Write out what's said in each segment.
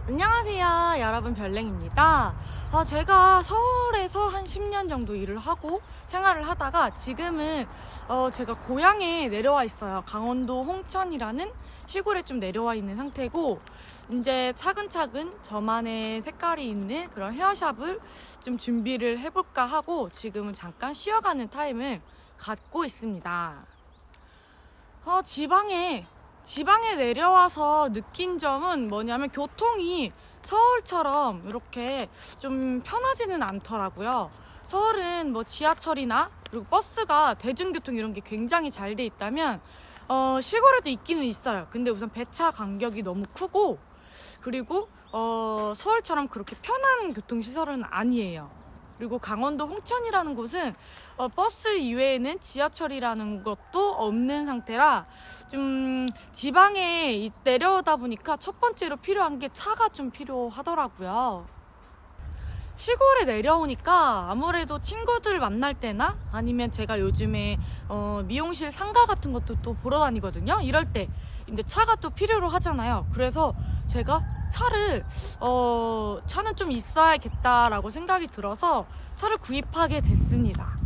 안녕하세요, 여러분. 별랭입니다. 제가 서울에서 한 10년 정도 일을 하고 생활을 하다가 지금은 제가 고향에 내려와 있어요. 강원도 홍천이라는 시골에 좀 내려와 있는 상태고, 이제 차근차근 저만의 색깔이 있는 그런 헤어샵을 좀 준비를 해볼까 하고 지금은 잠깐 쉬어가는 타임을 갖고 있습니다. 지방에 내려와서 느낀 점은 뭐냐면 교통이 서울처럼 이렇게 좀 편하지는 않더라고요. 서울은 뭐 지하철이나 그리고 버스가 대중교통 이런 게 굉장히 잘 돼 있다면 시골에도 있기는 있어요. 근데 우선 배차 간격이 너무 크고, 그리고 서울처럼 그렇게 편한 교통시설은 아니에요. 그리고 강원도 홍천이라는 곳은 버스 이외에는 지하철이라는 것도 없는 상태라 좀 지방에 내려오다 보니까 첫 번째로 필요한 게 차가 좀 필요하더라고요. 시골에 내려오니까 아무래도 친구들 만날 때나 아니면 제가 요즘에 미용실 상가 같은 것도 또 보러 다니거든요. 이럴 때 근데 차가 또 필요로 하잖아요. 그래서 제가 차는 좀 있어야겠다라고 생각이 들어서 차를 구입하게 됐습니다.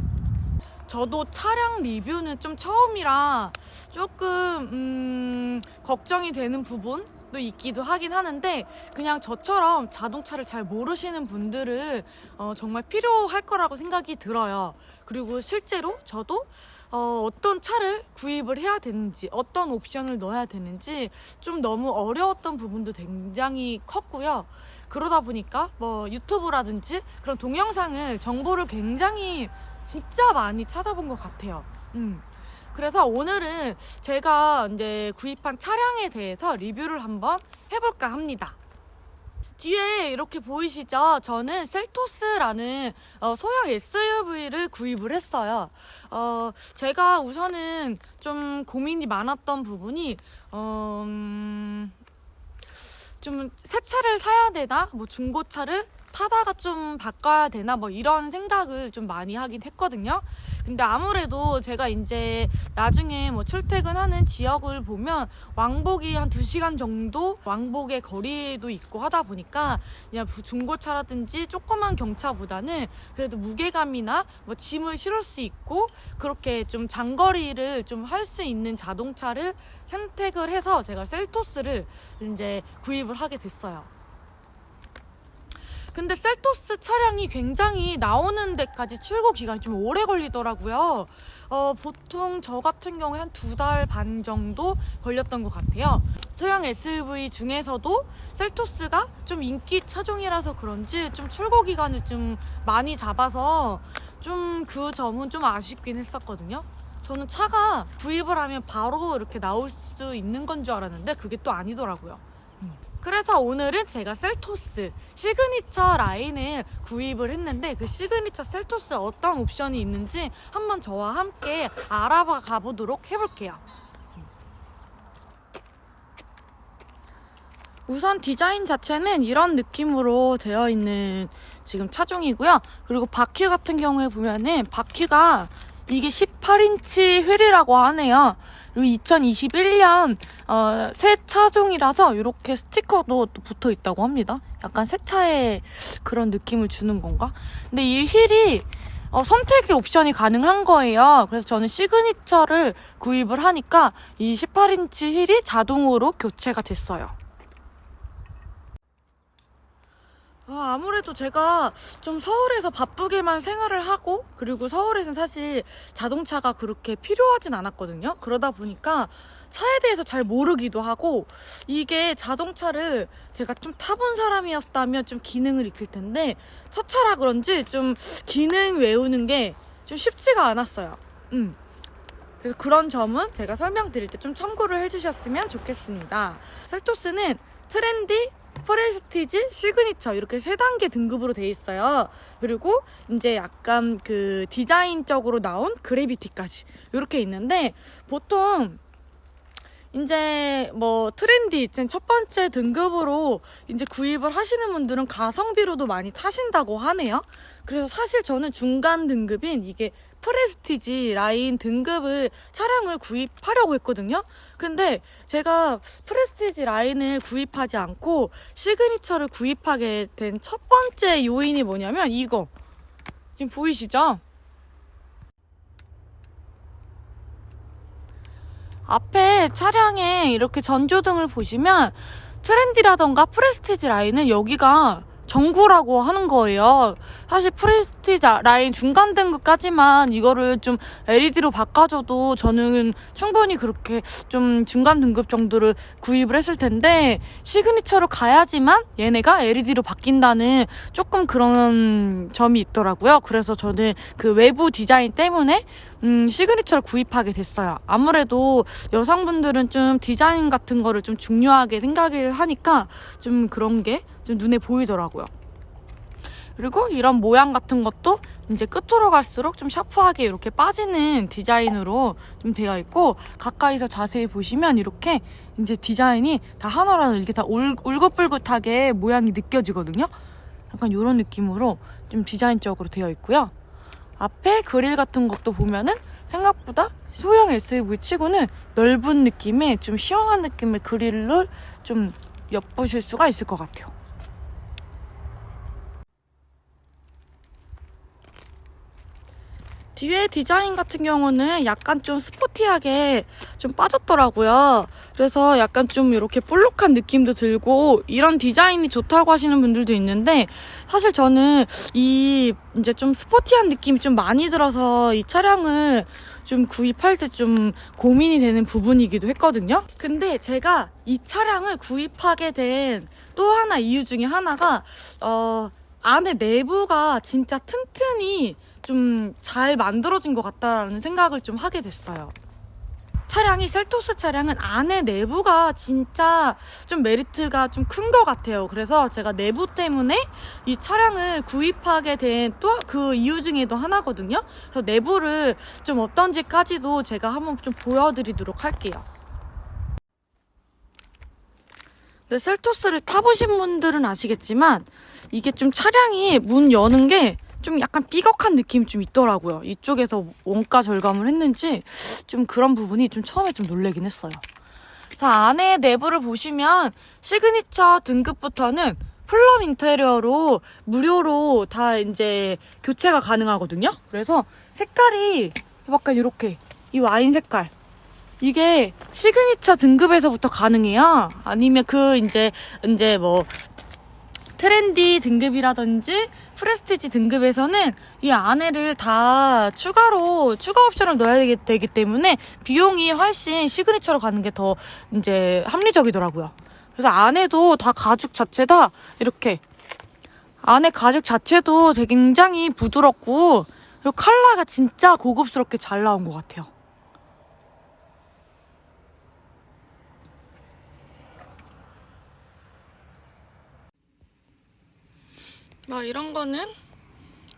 저도 차량 리뷰는 좀 처음이라 조금 걱정이 되는 부분도 있기도 하긴 하는데, 그냥 저처럼 자동차를 잘 모르시는 분들은 정말 필요할 거라고 생각이 들어요. 그리고 실제로 저도 어떤 차를 구입을 해야 되는지, 어떤 옵션을 넣어야 되는지 좀 너무 어려웠던 부분도 굉장히 컸고요. 그러다 보니까 뭐 유튜브라든지 그런 동영상을, 정보를 굉장히 진짜 많이 찾아본 것 같아요. 그래서 오늘은 제가 이제 구입한 차량에 대해서 리뷰를 한번 해볼까 합니다. 뒤에 이렇게 보이시죠? 저는 셀토스라는 소형 SUV를 구입을 했어요. 제가 우선은 좀 고민이 많았던 부분이 좀 새 차를 사야 되나, 뭐 중고차를 타다가 좀 바꿔야 되나, 뭐 이런 생각을 좀 많이 하긴 했거든요. 근데 아무래도 제가 이제 나중에 뭐 출퇴근하는 지역을 보면 왕복이 한 2시간 정도 왕복의 거리도 있고 하다 보니까 그냥 중고차라든지 조그만 경차보다는 그래도 무게감이나 뭐 짐을 실을 수 있고 그렇게 좀 장거리를 좀 할 수 있는 자동차를 선택을 해서 제가 셀토스를 이제 구입을 하게 됐어요. 근데 셀토스 차량이 굉장히 나오는 데까지 출고 기간이 좀 오래 걸리더라고요. 보통 저 같은 경우에 한 2달 반 정도 걸렸던 것 같아요. 소형 SUV 중에서도 셀토스가 좀 인기 차종이라서 그런지 좀 출고 기간을 좀 많이 잡아서 좀 그 점은 좀 아쉽긴 했었거든요. 저는 차가 구입을 하면 바로 이렇게 나올 수 있는 건 줄 알았는데 그게 또 아니더라고요. 그래서 오늘은 제가 셀토스 시그니처 라인을 구입을 했는데, 그 시그니처 셀토스 어떤 옵션이 있는지 한번 저와 함께 알아봐 가보도록 해볼게요. 우선 디자인 자체는 이런 느낌으로 되어 있는 지금 차종이고요. 그리고 바퀴 같은 경우에 보면은 바퀴가 이게 18인치 휠이라고 하네요. 그리고 2021년 새 차종이라서 이렇게 스티커도 또 붙어 있다고 합니다. 약간 새 차의 그런 느낌을 주는 건가? 근데 이 휠이 선택의 옵션이 가능한 거예요. 그래서 저는 시그니처를 구입을 하니까 이 18인치 휠이 자동으로 교체가 됐어요. 아무래도 제가 좀 서울에서 바쁘게만 생활을 하고, 그리고 서울에서는 사실 자동차가 그렇게 필요하진 않았거든요. 그러다 보니까 차에 대해서 잘 모르기도 하고, 이게 자동차를 제가 좀 타본 사람이었다면 좀 기능을 익힐 텐데 첫 차라 그런지 좀 기능 외우는 게 좀 쉽지가 않았어요. 그래서 그런 점은 제가 설명드릴 때 좀 참고를 해주셨으면 좋겠습니다. 셀토스는 트렌디, 프레스티지, 시그니처 이렇게 3단계 등급으로 돼 있어요. 그리고 이제 약간 그 디자인적으로 나온 그래비티까지 이렇게 있는데, 보통 이제 뭐 트렌디 첫 번째 등급으로 이제 구입을 하시는 분들은 가성비로도 많이 타신다고 하네요. 그래서 사실 저는 중간 등급인 이게 프레스티지 라인 등급을 차량을 구입하려고 했거든요. 근데 제가 프레스티지 라인을 구입하지 않고 시그니처를 구입하게 된 첫 번째 요인이 뭐냐면 이거. 지금 보이시죠? 앞에 차량에 이렇게 전조등을 보시면 트렌디라던가 프레스티지 라인은 여기가 전구라고 하는 거예요. 사실 프레스티지 라인 중간 등급까지만 이거를 좀 LED로 바꿔줘도 저는 충분히 그렇게 좀 중간 등급 정도를 구입을 했을 텐데 시그니처로 가야지만 얘네가 LED로 바뀐다는 조금 그런 점이 있더라고요. 그래서 저는 그 외부 디자인 때문에 시그니처를 구입하게 됐어요. 아무래도 여성분들은 좀 디자인 같은 거를 좀 중요하게 생각을 하니까 좀 그런 게 좀 눈에 보이더라고요. 그리고 이런 모양 같은 것도 이제 끝으로 갈수록 좀 샤프하게 이렇게 빠지는 디자인으로 좀 되어 있고, 가까이서 자세히 보시면 이렇게 이제 디자인이 다 하나라는 이렇게 다 울긋불긋하게 모양이 느껴지거든요. 약간 이런 느낌으로 좀 디자인적으로 되어 있고요. 앞에 그릴 같은 것도 보면은 생각보다 소형 SUV 치고는 넓은 느낌의 좀 시원한 느낌의 그릴을 좀 엿보실 수가 있을 것 같아요. 뒤에 디자인 같은 경우는 약간 좀 스포티하게 좀 빠졌더라고요. 그래서 약간 좀 이렇게 볼록한 느낌도 들고 이런 디자인이 좋다고 하시는 분들도 있는데, 사실 저는 이제 좀 스포티한 느낌이 좀 많이 들어서 이 차량을 좀 구입할 때 좀 고민이 되는 부분이기도 했거든요. 근데 제가 이 차량을 구입하게 된 또 하나 이유 중에 하나가 안에 내부가 진짜 튼튼히 좀 잘 만들어진 것 같다라는 생각을 좀 하게 됐어요. 차량이 셀토스 차량은 안에 내부가 진짜 좀 메리트가 좀 큰 것 같아요. 그래서 제가 내부 때문에 이 차량을 구입하게 된 또 그 이유 중에도 하나거든요. 그래서 내부를 좀 어떤지까지도 제가 한번 좀 보여드리도록 할게요. 근데 셀토스를 타보신 분들은 아시겠지만 이게 좀 차량이 문 여는 게 좀 약간 삐걱한 느낌이 좀 있더라고요. 이쪽에서 원가 절감을 했는지 좀 그런 부분이 좀 처음에 좀 놀라긴 했어요. 자, 안에 내부를 보시면 시그니처 등급부터는 플럼 인테리어로 무료로 다 이제 교체가 가능하거든요. 그래서 색깔이 약간 이렇게 이 와인 색깔, 이게 시그니처 등급에서부터 가능해요. 아니면 그 이제 뭐 트렌디 등급이라든지 프레스티지 등급에서는 이 안에를 다 추가 옵션을 넣어야 되기 때문에 비용이 훨씬 시그니처로 가는 게 더 이제 합리적이더라고요. 그래서 안에도 다 가죽 자체다 이렇게 안에 가죽 자체도 되게 굉장히 부드럽고, 그리고 컬러가 진짜 고급스럽게 잘 나온 것 같아요. 뭐 이런 거는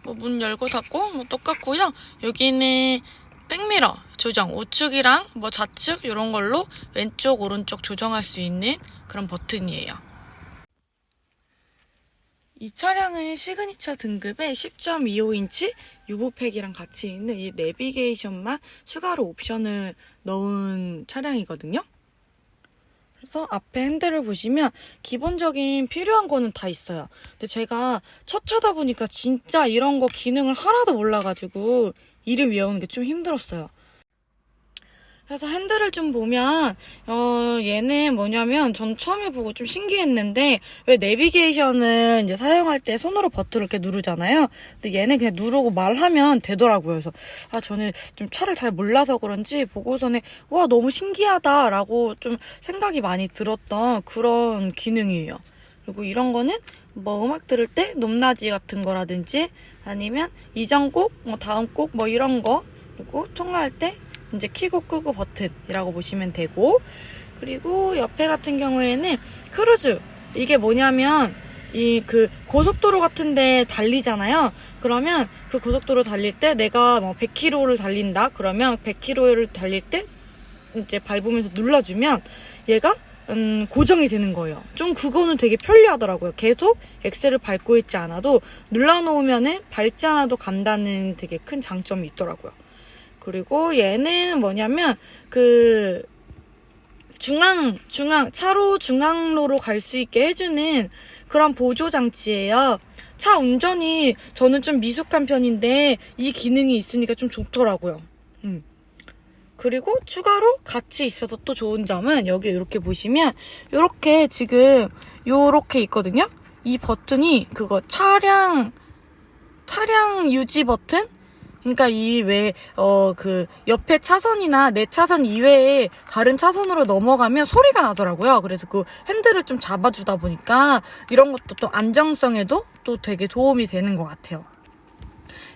뭐 문 열고 닫고 뭐 똑같고요. 여기는 백미러 조정, 우측이랑 뭐 좌측 이런 걸로 왼쪽 오른쪽 조정할 수 있는 그런 버튼이에요. 이 차량은 시그니처 등급의 10.25인치 유보팩이랑 같이 있는 이 내비게이션만 추가로 옵션을 넣은 차량이거든요. 그래서 앞에 핸들을 보시면 기본적인 필요한 거는 다 있어요. 근데 제가 첫 차다 보니까 진짜 이런 거 기능을 하나도 몰라가지고 이름 외우는 게 좀 힘들었어요. 그래서 핸들을 좀 보면 얘는 뭐냐면 전 처음에 보고 좀 신기했는데, 왜 내비게이션은 이제 사용할 때 손으로 버튼을 이렇게 누르잖아요. 근데 얘는 그냥 누르고 말하면 되더라고요. 그래서 저는 좀 차를 잘 몰라서 그런지 보고서는 와 너무 신기하다라고 좀 생각이 많이 들었던 그런 기능이에요. 그리고 이런 거는 뭐 음악 들을 때 높낮이 같은 거라든지 아니면 이전 곡, 뭐 다음 곡 뭐 이런 거, 그리고 통화할 때 이제 키고 끄고 버튼이라고 보시면 되고, 그리고 옆에 같은 경우에는 크루즈, 이게 뭐냐면 이 그 고속도로 같은데 달리잖아요. 그러면 그 고속도로 달릴 때 내가 뭐 100km를 달린다 그러면 100km를 달릴 때 이제 밟으면서 눌러주면 얘가 고정이 되는 거예요. 좀 그거는 되게 편리하더라고요. 계속 엑셀을 밟고 있지 않아도 눌러놓으면은 밟지 않아도 간다는 되게 큰 장점이 있더라고요. 그리고 얘는 뭐냐면 차로 중앙로로 갈 수 있게 해주는 그런 보조 장치예요. 차 운전이 저는 좀 미숙한 편인데 이 기능이 있으니까 좀 좋더라고요. 그리고 추가로 같이 있어서 또 좋은 점은 여기 이렇게 보시면 이렇게 지금 요렇게 있거든요. 이 버튼이 그거 차량 유지 버튼? 그러니까 이 그 옆에 차선이나 내 차선 이외에 다른 차선으로 넘어가면 소리가 나더라고요. 그래서 그 핸들을 좀 잡아주다 보니까 이런 것도 또 안정성에도 또 되게 도움이 되는 것 같아요.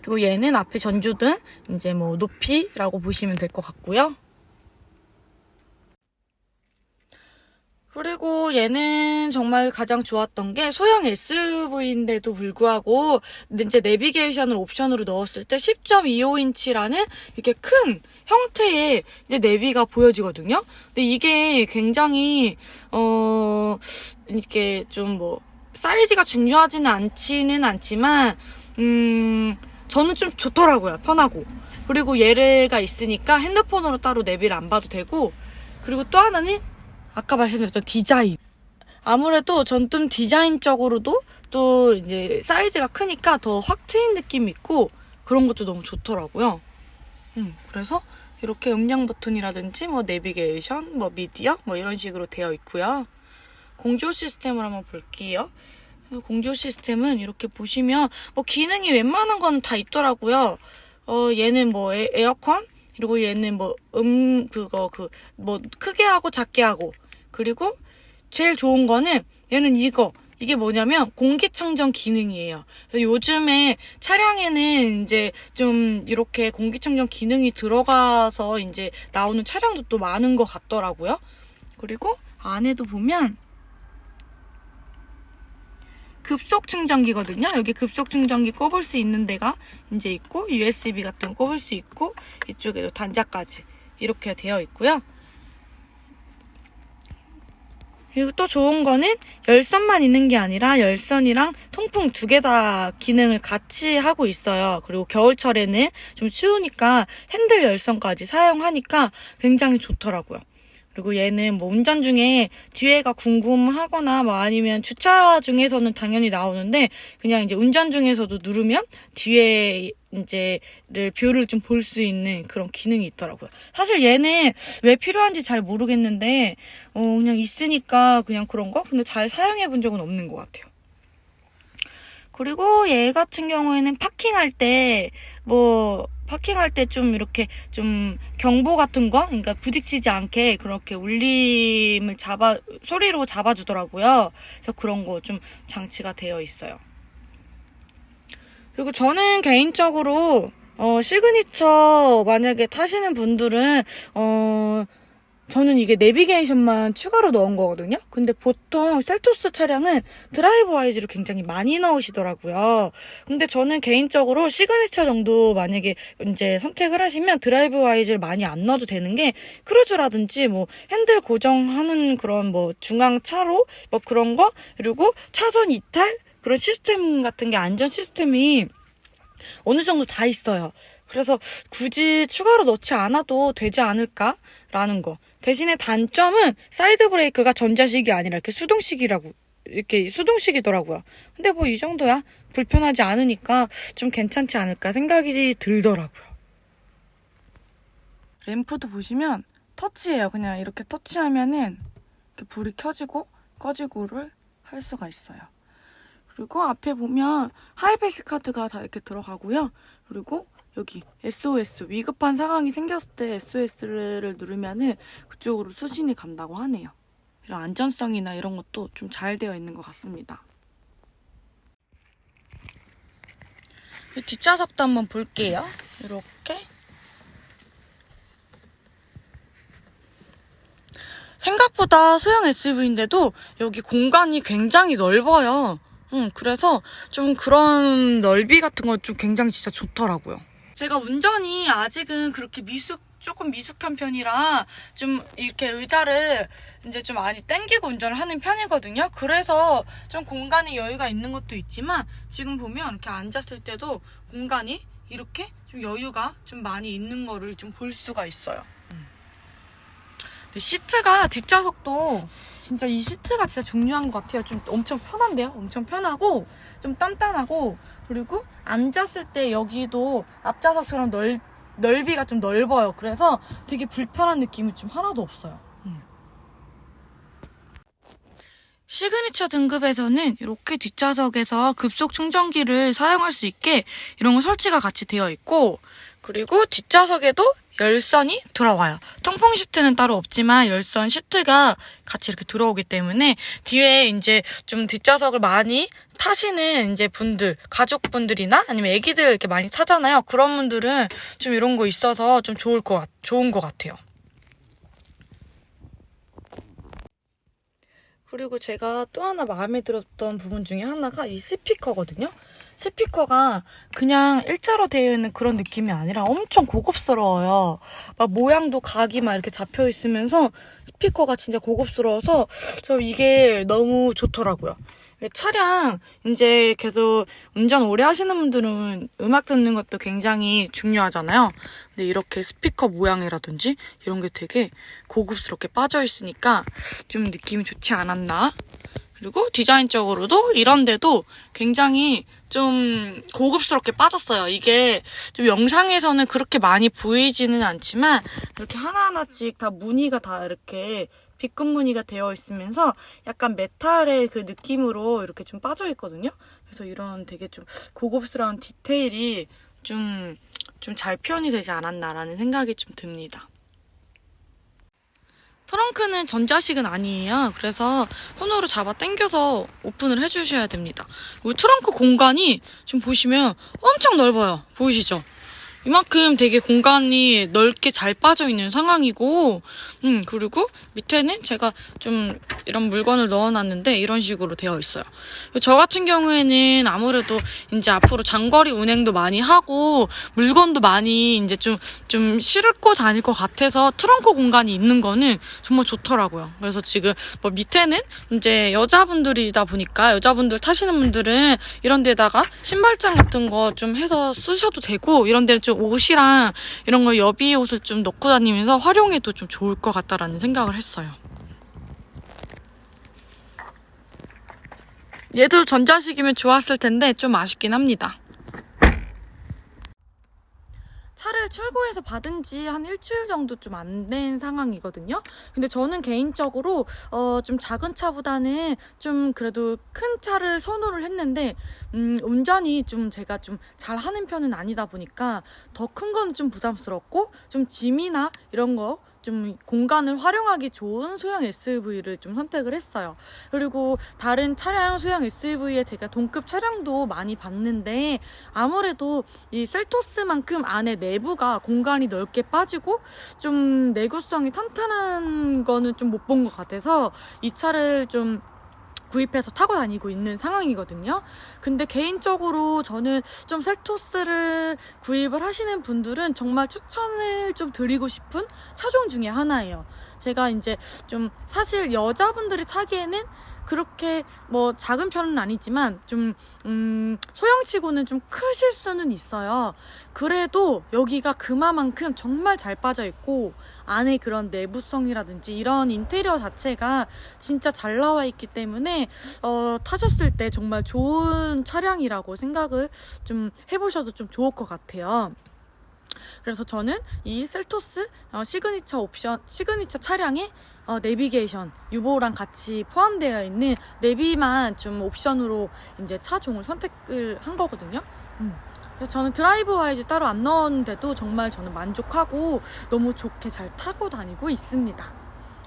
그리고 얘는 앞에 전조등 이제 뭐 높이라고 보시면 될 것 같고요. 그리고 얘는 정말 가장 좋았던 게 소형 SUV인데도 불구하고 이제 내비게이션을 옵션으로 넣었을 때 10.25인치라는 이렇게 큰 형태의 이제 내비가 보여지거든요. 근데 이게 굉장히 이렇게 좀 뭐 사이즈가 중요하지는 않지만 저는 좀 좋더라고요. 편하고. 그리고 얘가 있으니까 핸드폰으로 따로 내비를 안 봐도 되고, 그리고 또 하나는 아까 말씀드렸던 디자인. 아무래도 전 좀 디자인적으로도 또 이제 사이즈가 크니까 더 확 트인 느낌이 있고 그런 것도 너무 좋더라고요. 그래서 이렇게 음량 버튼이라든지 뭐 내비게이션, 뭐 미디어 뭐 이런 식으로 되어 있고요. 공조 시스템을 한번 볼게요. 공조 시스템은 이렇게 보시면 뭐 기능이 웬만한 건 다 있더라고요. 얘는 뭐 에어컨, 그리고 얘는 뭐 뭐 크게 하고 작게 하고, 그리고 제일 좋은 거는 얘는 이게 뭐냐면 공기청정 기능이에요. 그래서 요즘에 차량에는 이제 좀 이렇게 공기청정 기능이 들어가서 이제 나오는 차량도 또 많은 것 같더라고요. 그리고 안에도 보면 급속 충전기거든요. 여기 급속 충전기 꼽을 수 있는 데가 이제 있고, USB 같은 거 꼽을 수 있고, 이쪽에도 단자까지 이렇게 되어 있고요. 그리고 또 좋은 거는 열선만 있는 게 아니라 열선이랑 통풍 두 개 다 기능을 같이 하고 있어요. 그리고 겨울철에는 좀 추우니까 핸들 열선까지 사용하니까 굉장히 좋더라고요. 그리고 얘는 뭐 운전 중에 뒤에가 궁금하거나 뭐 아니면 주차 중에서는 당연히 나오는데, 그냥 이제 운전 중에서도 누르면 뒤에 이제를 뷰를 좀 볼 수 있는 그런 기능이 있더라고요. 사실 얘는 왜 필요한지 잘 모르겠는데 그냥 있으니까 그냥 그런 거? 근데 잘 사용해 본 적은 없는 것 같아요. 그리고 얘 같은 경우에는 파킹할 때 좀 이렇게 좀 경보 같은 거, 그러니까 부딪히지 않게 그렇게 울림을 소리로 잡아주더라고요. 그래서 그런 거 좀 장치가 되어 있어요. 그리고 저는 개인적으로 시그니처 만약에 타시는 분들은 저는 이게 내비게이션만 추가로 넣은 거거든요. 근데 보통 셀토스 차량은 드라이브 와이즈를 굉장히 많이 넣으시더라고요. 근데 저는 개인적으로 시그니처 정도 만약에 이제 선택을 하시면 드라이브 와이즈를 많이 안 넣어도 되는 게, 크루즈라든지 뭐 핸들 고정하는 그런 뭐 중앙차로 뭐 그런 거, 그리고 차선 이탈 그런 시스템 같은 게, 안전 시스템이 어느 정도 다 있어요. 그래서 굳이 추가로 넣지 않아도 되지 않을까라는 거. 대신에 단점은 사이드 브레이크가 전자식이 아니라 이렇게 수동식이더라고요. 근데 뭐 이 정도야 불편하지 않으니까 좀 괜찮지 않을까 생각이 들더라고요. 램프도 보시면 터치예요. 그냥 이렇게 터치하면은 이렇게 불이 켜지고 꺼지고를 할 수가 있어요. 그리고 앞에 보면 하이패스 카드가 다 이렇게 들어가고요. 그리고 여기 SOS, 위급한 상황이 생겼을 때 SOS를 누르면은 그쪽으로 수신이 간다고 하네요. 이런 안전성이나 이런 것도 좀 잘 되어 있는 것 같습니다. 뒷좌석도 한번 볼게요. 이렇게. 생각보다 소형 SUV인데도 여기 공간이 굉장히 넓어요. 그래서 좀 그런 넓이 같은 건 좀 굉장히 진짜 좋더라고요. 제가 운전이 아직은 그렇게 조금 미숙한 편이라 좀 이렇게 의자를 이제 좀 많이 당기고 운전을 하는 편이거든요. 그래서 좀 공간에 여유가 있는 것도 있지만, 지금 보면 이렇게 앉았을 때도 공간이 이렇게 좀 여유가 좀 많이 있는 거를 좀 볼 수가 있어요. 시트가 뒷좌석도 진짜 이 시트가 진짜 중요한 것 같아요. 좀 엄청 편한데요? 엄청 편하고 좀 단단하고, 그리고 앉았을 때 여기도 앞좌석처럼 넓이가 좀 넓어요. 그래서 되게 불편한 느낌이 좀 하나도 없어요. 시그니처 등급에서는 이렇게 뒷좌석에서 급속 충전기를 사용할 수 있게 이런 거 설치가 같이 되어 있고, 그리고 뒷좌석에도 열선이 들어와요. 통풍 시트는 따로 없지만 열선 시트가 같이 이렇게 들어오기 때문에 뒤에 이제 좀 뒷좌석을 많이 타시는 이제 분들, 가족분들이나 아니면 애기들 이렇게 많이 타잖아요. 그런 분들은 좀 이런 거 있어서 좀 좋은 것 같아요. 그리고 제가 또 하나 마음에 들었던 부분 중에 하나가 이 스피커거든요. 스피커가 그냥 일자로 되어 있는 그런 느낌이 아니라 엄청 고급스러워요. 막 모양도 각이 막 이렇게 잡혀 있으면서 스피커가 진짜 고급스러워서 저 이게 너무 좋더라고요. 차량 이제 계속 운전 오래 하시는 분들은 음악 듣는 것도 굉장히 중요하잖아요. 근데 이렇게 스피커 모양이라든지 이런 게 되게 고급스럽게 빠져 있으니까 좀 느낌이 좋지 않았나. 그리고 디자인적으로도 이런 데도 굉장히 좀 고급스럽게 빠졌어요. 이게 좀 영상에서는 그렇게 많이 보이지는 않지만 이렇게 하나하나씩 다 무늬가 다 이렇게 빗금 무늬가 되어 있으면서 약간 메탈의 그 느낌으로 이렇게 좀 빠져 있거든요. 그래서 이런 되게 좀 고급스러운 디테일이 좀 잘 표현이 되지 않았나라는 생각이 좀 듭니다. 트렁크는 전자식은 아니에요. 그래서 손으로 잡아 당겨서 오픈을 해주셔야 됩니다. 이 트렁크 공간이 지금 보시면 엄청 넓어요. 보이시죠? 이만큼 되게 공간이 넓게 잘 빠져있는 상황이고, 그리고 밑에는 제가 좀 이런 물건을 넣어놨는데 이런 식으로 되어 있어요. 저 같은 경우에는 아무래도 이제 앞으로 장거리 운행도 많이 하고 물건도 많이 이제 좀 싣고 다닐 것 같아서 트렁크 공간이 있는 거는 정말 좋더라고요. 그래서 지금 뭐 밑에는 이제 여자분들이다 보니까 여자분들 타시는 분들은 이런 데다가 신발장 같은 거 좀 해서 쓰셔도 되고, 이런 데는 좀 옷이랑 이런 거 여비 옷을 좀 넣고 다니면서 활용해도 좀 좋을 것 같다라는 생각을 했어요. 얘도 전자식이면 좋았을 텐데 좀 아쉽긴 합니다. 차를 출고해서 받은 지 한 일주일 정도 좀 안 된 상황이거든요. 근데 저는 개인적으로 좀 작은 차보다는 좀 그래도 큰 차를 선호를 했는데, 운전이 좀 제가 좀 잘하는 편은 아니다 보니까 더 큰 거는 좀 부담스럽고, 좀 짐이나 이런 거 좀 공간을 활용하기 좋은 소형 SUV를 좀 선택을 했어요. 그리고 다른 차량 소형 SUV에 제가 동급 차량도 많이 봤는데 아무래도 이 셀토스만큼 안에 내부가 공간이 넓게 빠지고 좀 내구성이 탄탄한 거는 좀 못 본 것 같아서 이 차를 좀 구입해서 타고 다니고 있는 상황이거든요. 근데 개인적으로 저는 좀 셀토스를 구입을 하시는 분들은 정말 추천을 좀 드리고 싶은 차종 중에 하나예요. 제가 이제 좀 사실 여자분들이 타기에는 그렇게 뭐 작은 편은 아니지만 좀 소형치고는 좀 크실 수는 있어요. 그래도 여기가 그만큼 정말 잘 빠져 있고 안에 그런 내부성이라든지 이런 인테리어 자체가 진짜 잘 나와 있기 때문에 타셨을 때 정말 좋은 차량이라고 생각을 좀 해보셔도 좀 좋을 것 같아요. 그래서 저는 이 셀토스 시그니처 차량에 내비게이션 유보랑 같이 포함되어 있는 내비만 좀 옵션으로 이제 차종을 선택을 한 거거든요. 그래서 저는 드라이브 와이즈 따로 안 넣었는데도 정말 저는 만족하고 너무 좋게 잘 타고 다니고 있습니다.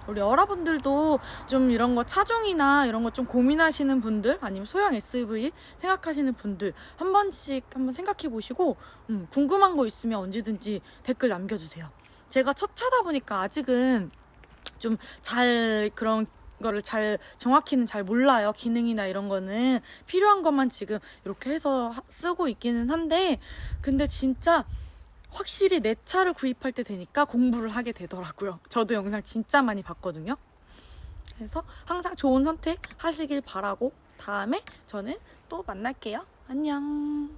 우리 여러분들도 좀 이런 거 차종이나 이런 거 좀 고민하시는 분들, 아니면 소형 SUV 생각하시는 분들 한 번씩 한번 생각해 보시고 궁금한 거 있으면 언제든지 댓글 남겨주세요. 제가 첫 차다 보니까 아직은 좀 잘 그런 거를 잘 정확히는 잘 몰라요. 기능이나 이런 거는 필요한 것만 지금 이렇게 해서 쓰고 있기는 한데, 근데 진짜 확실히 내 차를 구입할 때 되니까 공부를 하게 되더라고요. 저도 영상 진짜 많이 봤거든요. 그래서 항상 좋은 선택 하시길 바라고 다음에 저는 또 만날게요. 안녕.